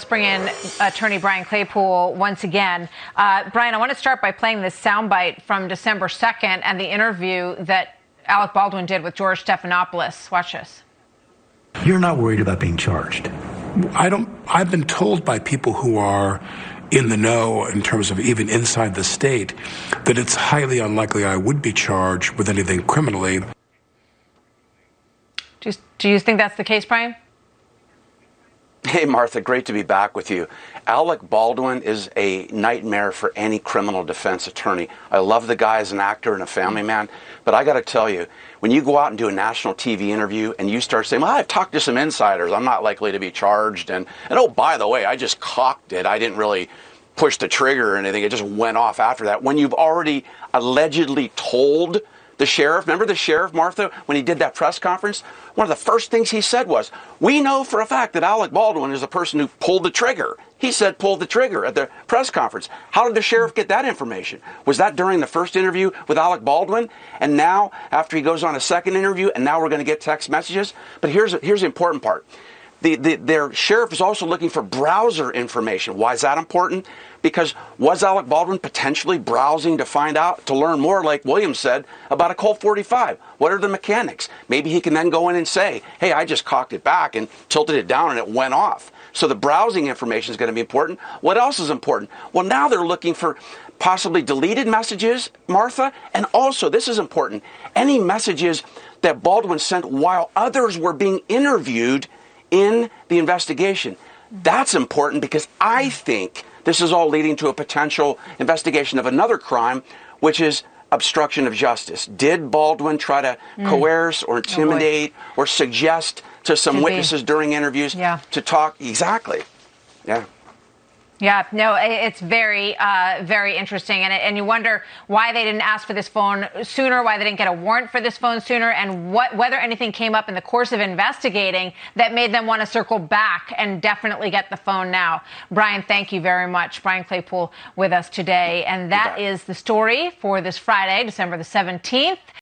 bring in attorney Brian Claypool once again. Brian, I want to start by playing this soundbite from December 2nd and the interview that Alec Baldwin did with George Stephanopoulos. Watch this. You're not worried about being charged? I've been told by people who are in the know in terms of even inside the state that it's highly unlikely I would be charged with anything criminally. Do you think that's the case, Brian? Hey, Martha, great to be back with you. Alec Baldwin is a nightmare for any criminal defense attorney. I love the guy as an actor and a family man, but I got to tell you, when you go out and do a national TV interview and you start saying, well, I've talked to some insiders, I'm not likely to be charged, and oh, by the way, I just cocked it, I didn't really push the trigger or anything, it just went off after that. When you've already allegedly told the sheriff, remember the sheriff, Martha, when he did that press conference? One of the first things he said was, we know for a fact that Alec Baldwin is the person who pulled the trigger. He said pull the trigger at the press conference. How did the sheriff get that information? Was that during the first interview with Alec Baldwin? And now, after he goes on a second interview, and now we're going to get text messages? But here's the important part. Their sheriff is also looking for browser information. Why is that important? Because was Alec Baldwin potentially browsing to learn more, like Williams said, about a Colt 45? What are the mechanics? Maybe he can then go in and say, hey, I just cocked it back and tilted it down and it went off. So the browsing information is going to be important. What else is important? Well, now they're looking for possibly deleted messages, Martha, and also, this is important, any messages that Baldwin sent while others were being interviewed in the investigation. That's important because I think this is all leading to a potential investigation of another crime, which is obstruction of justice. Did Baldwin try to coerce or intimidate or suggest to some witnesses during interviews to talk? Exactly. Yeah. Yeah, no, it's very, very interesting. And you wonder why they didn't ask for this phone sooner, why they didn't get a warrant for this phone sooner, and whether anything came up in the course of investigating that made them want to circle back and definitely get the phone now. Brian, thank you very much. Brian Claypool with us today. And that is the story for this Friday, December the 17th.